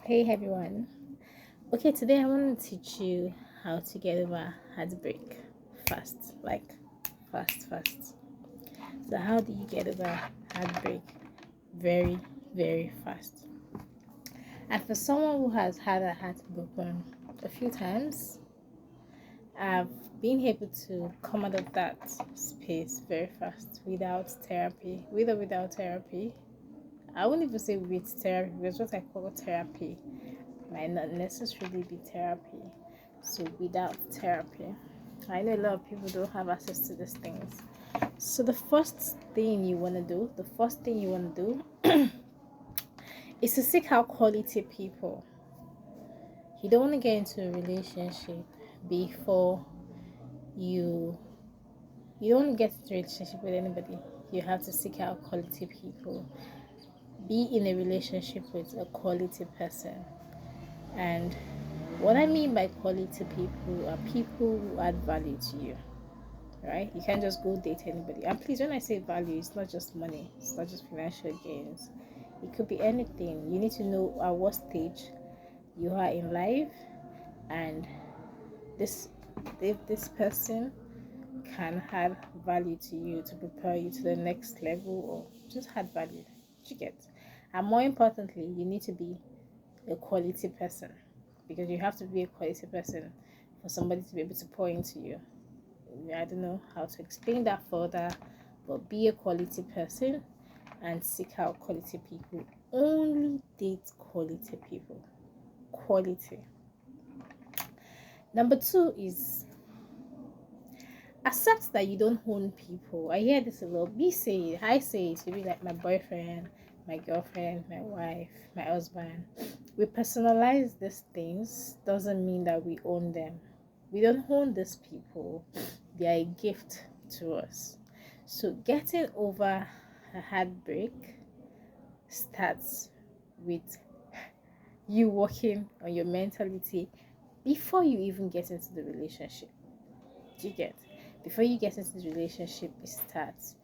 Hey everyone. Okay, today I want to teach you how to get over heartbreak fast. Fast. So, how do you get over heartbreak very, very fast? And for someone who has had a heart broken a few times, I've been able to come out of that space very fast without therapy. With or without therapy, I wouldn't even say with therapy because what I call therapy might not necessarily be therapy. So without therapy, I know a lot of people don't have access to these things. So the first thing you want to do is to seek out quality people. You don't want to get into a relationship before you you don't want to get into a relationship with anybody. You have to seek out quality people. Be in a relationship with a quality person. And what I mean by quality people are people who add value to you, right? You can't just go date anybody. And please, when I say value, it's not just money, it's not just financial gains. It could be anything. You need to know at what stage you are in life, and this if this person can add value to you to prepare you to the next level or just add value. You get. And more importantly, you need to be a quality person because you have to be a quality person for somebody to be able to pour into you. I don't know how to explain that further, but be a quality person and seek out quality people. Only date quality people. Quality. Number two is accept that you don't own people. I hear this a lot. Be say it. I say it. Maybe like my boyfriend, my girlfriend, my wife, my husband. We personalize these things doesn't mean that we own them. We don't own these people. They are a gift to us. So getting over a heartbreak starts with you working on your mentality before you even get into the relationship. Do you get? Before you get into the relationship, it starts.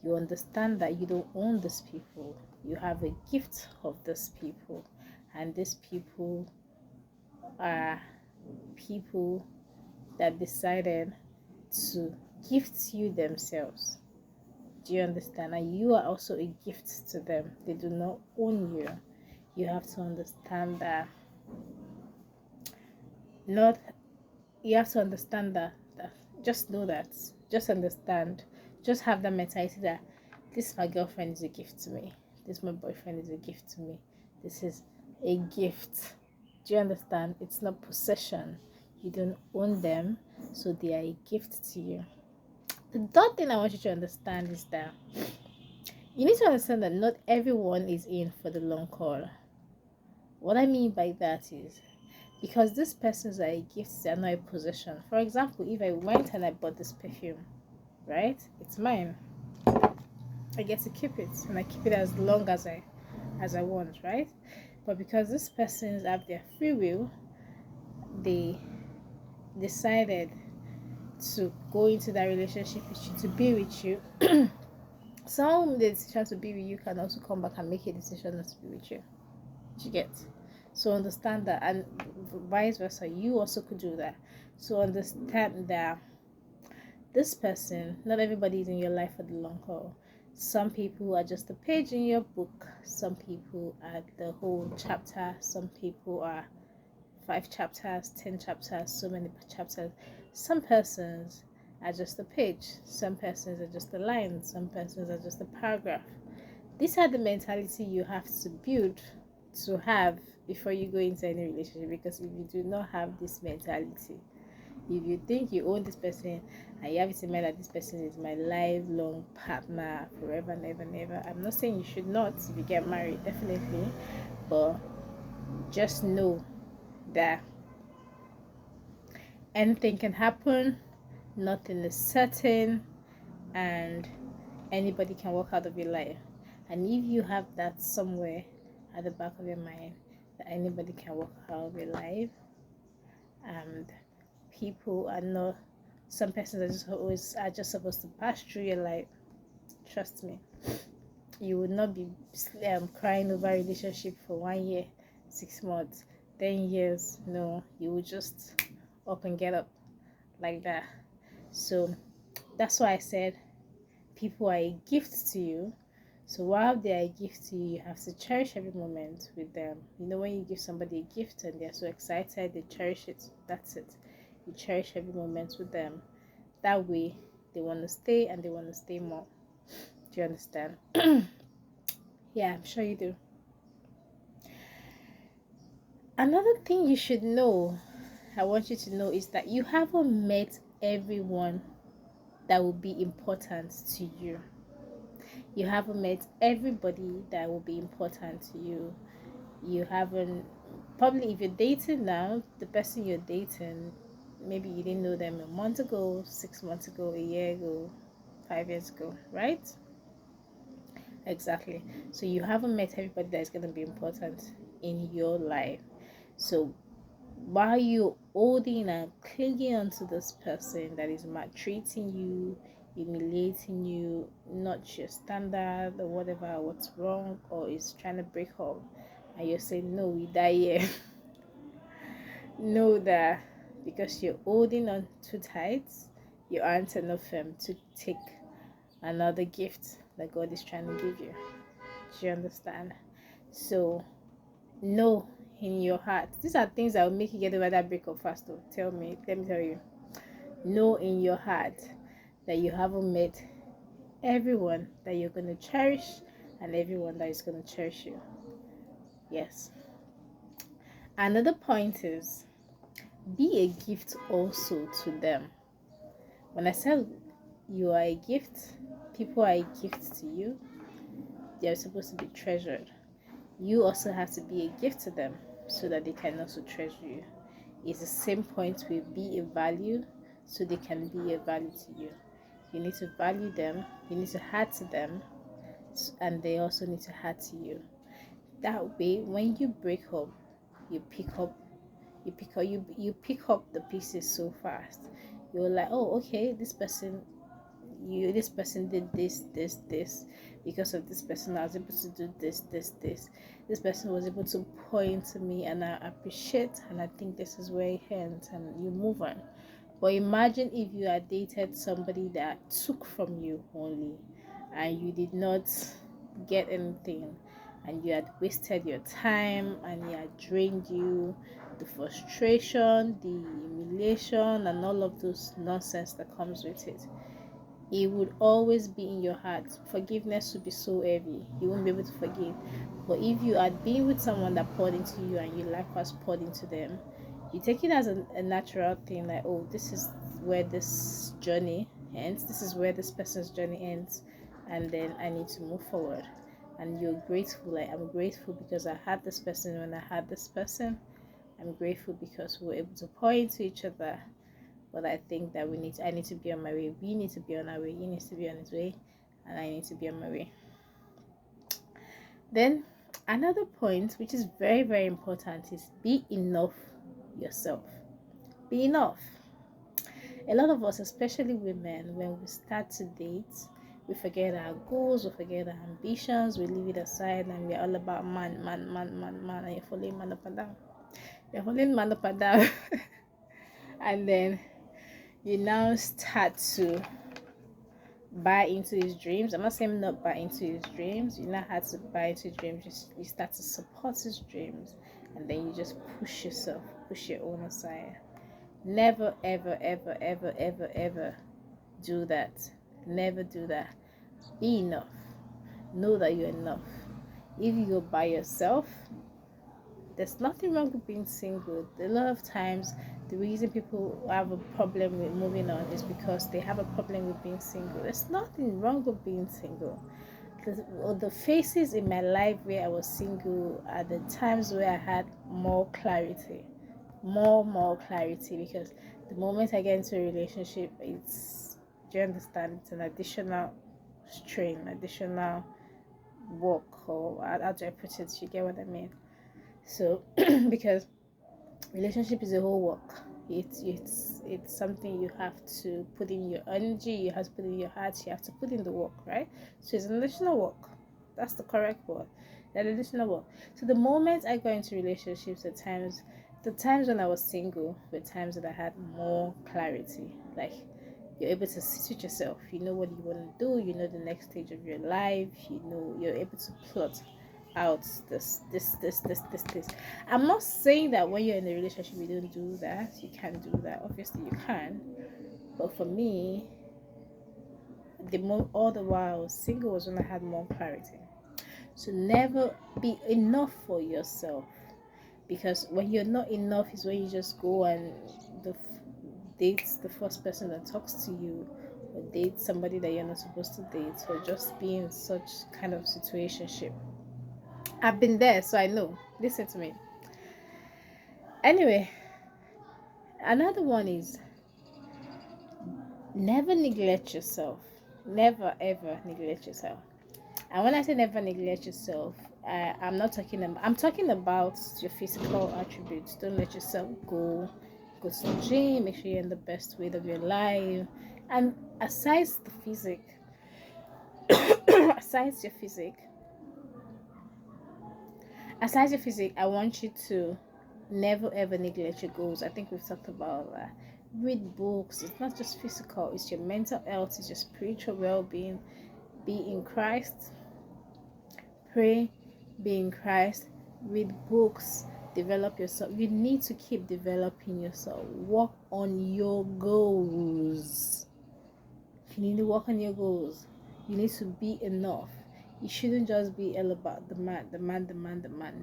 You understand that you don't own these people. You have a gift of these people, and these people are people that decided to gift you themselves. Do you understand? And you are also a gift to them. They do not own you. You have to understand that. Not you have to understand that. Just know that. Just understand. Just have that mentality that this my girlfriend is a gift to me. This my boyfriend is a gift to me. This is a gift. Do you understand? It's not possession. You don't own them, so they are a gift to you. The third thing I want you to understand is that you need to understand that not everyone is in for the long haul. What I mean by that is because these persons are a gift, they are not a possession. For example, if I went and I bought this perfume, right? It's mine. I get to keep it and I keep it as long as I want, right? But because these persons have their free will, they decided to go into that relationship with you, to be with you. Some the decision to be with you can also come back and make a decision not to be with you. You get? So understand that, and vice versa, you also could do that. So understand that this person, not everybody is in your life for the long haul. Some people are just a page in your book, some people are the whole chapter, some people are 5 chapters, 10 chapters, so many chapters. Some persons are just a page, some persons are just a line, some persons are just a paragraph. These are the mentality you have to build to have before you go into any relationship, because if you do not have this mentality, if you think you own this person and you have it in mind that this person is my lifelong partner forever, never, I'm not saying you should not if you get married, definitely, but just know that anything can happen, nothing is certain, and anybody can walk out of your life. And if you have that somewhere at the back of your mind, that anybody can walk out of your life, and people are not, some persons are just supposed to pass through your life, trust me, you would not be crying over a relationship for 1 year 6 months, 10 years. No, you will just up and get up like that. So that's why I said people are a gift to you. So while they are a gift to you, you have to cherish every moment with them. You know, when you give somebody a gift and they're so excited, they cherish it. That's it. You cherish every moment with them. That way, they want to stay and they want to stay more. Do you understand? Yeah, I'm sure you do. Another thing you should know, I want you to know, is that you haven't met everyone that will be important to you. You haven't met everybody that will be important to you. You haven't, probably if you're dating now, the person you're dating, maybe you didn't know them a month ago, 6 months ago, a year ago, 5 years ago, right? Exactly. So you haven't met everybody that is going to be important in your life. So while you're holding and clinging onto this person that is maltreating you, humiliating you, not your standard or whatever, what's wrong, or is trying to break up, and you're saying, no, we die here, know that because you're holding on too tight, you aren't enough to take another gift that God is trying to give you. Do you understand? So, know in your heart, these are things that will make you get over that breakup faster. Let me tell you. Know in your heart that you haven't met everyone that you're going to cherish and everyone that is going to cherish you. Yes. Another point is be a gift also to them. When I said you are a gift, people are a gift to you, they are supposed to be treasured. You also have to be a gift to them so that they can also treasure you. It's the same point with be a value so they can be a value to you. You need to value them, you need to add to them, and they also need to add to you. That way, when you break up, you pick up you pick up the pieces so fast. You're like, oh, okay, this person did this. Because of this person, I was able to do this person was able to pour into me, and I appreciate, and I think this is where it ends, and you move on. But imagine if you had dated somebody that took from you only, and you did not get anything, and you had wasted your time, and he had drained you, the frustration, the humiliation, and all of those nonsense that comes with it. It would always be in your heart. Forgiveness would be so heavy. You won't be able to forgive. But if you had been with someone that poured into you and you likewise poured into them, you take it as a natural thing, like, oh, this is where this journey ends. This is where this person's journey ends. And then I need to move forward. And you're grateful. Like, I'm grateful because I had this person when I had this person. I'm grateful because we were able to pour into each other. But I think that I need to be on my way. We need to be on our way. He needs to be on his way, and I need to be on my way. Then another point, which is very, very important, is be enough yourself. Be enough. A lot of us, especially women, when we start to date, we forget our goals, we forget our ambitions, we leave it aside, and we're all about man, and you're following man up and down. You're following man up and down. And then you now start to buy into his dreams. I'm not saying not buy into his dreams. You now have to buy into his dreams. You start to support his dreams, and then you just push yourself, push your own aside. Never, ever, ever, ever, ever, ever do that. Never do that. Be enough. Know that you're enough. If you go by yourself, there's nothing wrong with being single. A lot of times, the reason people have a problem with moving on is because they have a problem with being single. There's nothing wrong with being single. The phases in my life where I was single are the times where I had more clarity. More clarity, because the moment I get into a relationship, do you understand? It's an additional strain, additional work, or how do I put it? You get what I mean? So, because relationship is a whole work. It's something you have to put in your energy, you have to put in your heart, you have to put in the work, right? So it's an additional work. That's the correct word. They're delusional what? So the moment I got into relationships, the times when I was single were times that I had more clarity. Like, you're able to sit with yourself. You know what you want to do. You know the next stage of your life. You know, you're able to plot out this. I'm not saying that when you're in a relationship you don't do that. You can do that. Obviously you can. But for me, all the while I was single was when I had more clarity. So never be enough for yourself, because when you're not enough is when you just go and the date the first person that talks to you, or date somebody that you're not supposed to date, or just be in such kind of situationship. I've been there, so I know. Listen to me. Anyway, another one is never neglect yourself. Never ever neglect yourself. And when I say never neglect yourself, I'm talking about your physical attributes. Don't let yourself go to the gym, make sure you're in the best weight of your life. And aside the physic, aside your physic, aside your physique, I want you to never ever neglect your goals. I think we've talked about that. Read books. It's not just physical, it's your mental health, it's your spiritual well-being. Be in Christ, pray, be in Christ, read books, develop yourself. You need to keep developing yourself. Work on your goals. You need to work on your goals. You need to be enough. You shouldn't just be all about the man.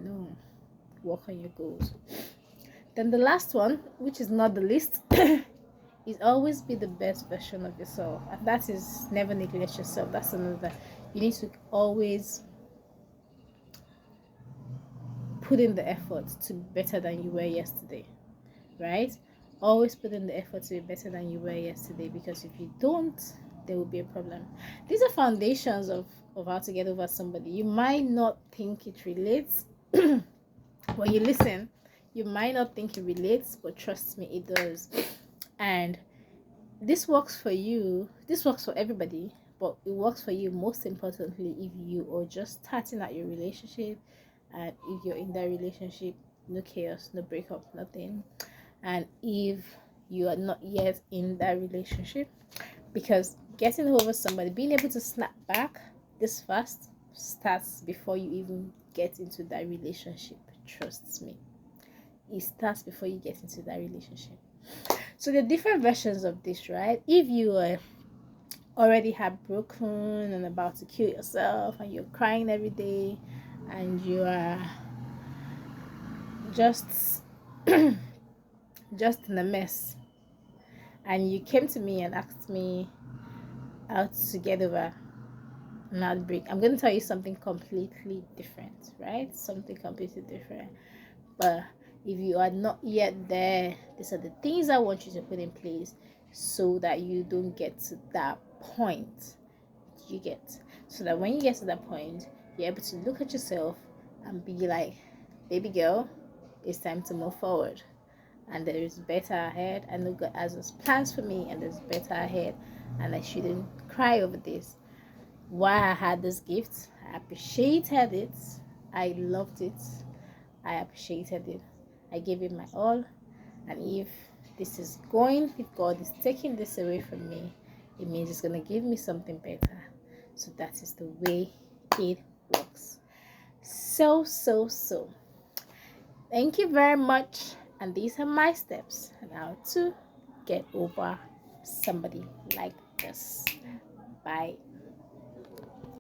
No. Work on your goals. Then the last one, which is not the least, is always be the best version of yourself. And that is never neglect yourself. That's another. You need to always put in the effort to be better than you were yesterday, right? Always put in the effort to be better than you were yesterday, because if you don't, there will be a problem. These are foundations of how to get over somebody. You might not think it relates. When you listen, you might not think it relates, but trust me, it does. And this works for you. This works for everybody, but it works for you most importantly if you are just starting out your relationship, and if you're in that relationship, no chaos, no breakup, nothing. And if you are not yet in that relationship, because getting over somebody, being able to snap back this fast, starts before you even get into that relationship. Trust me, it starts before you get into that relationship. So there are different versions of this, right? If you are already heartbroken and about to kill yourself, and you're crying every day, and you are just just in a mess, and you came to me and asked me how to get over an heartbreak, I'm going to tell you something completely different, right? Something completely different. But if you are not yet there, these are the things I want you to put in place so that you don't get to that point. You get, so that when you get to that point, you're able to look at yourself and be like, baby girl, it's time to move forward. And there is better ahead. I know God has His plans for me, and there's better ahead. And I shouldn't cry over this. Why I had this gift, I appreciated it. I loved it. I appreciated it. I gave it my all. And if God is taking this away from me, it means it's going to give me something better. So that is the way it works. So. Thank you very much. And these are my steps on how to get over somebody like this. Bye.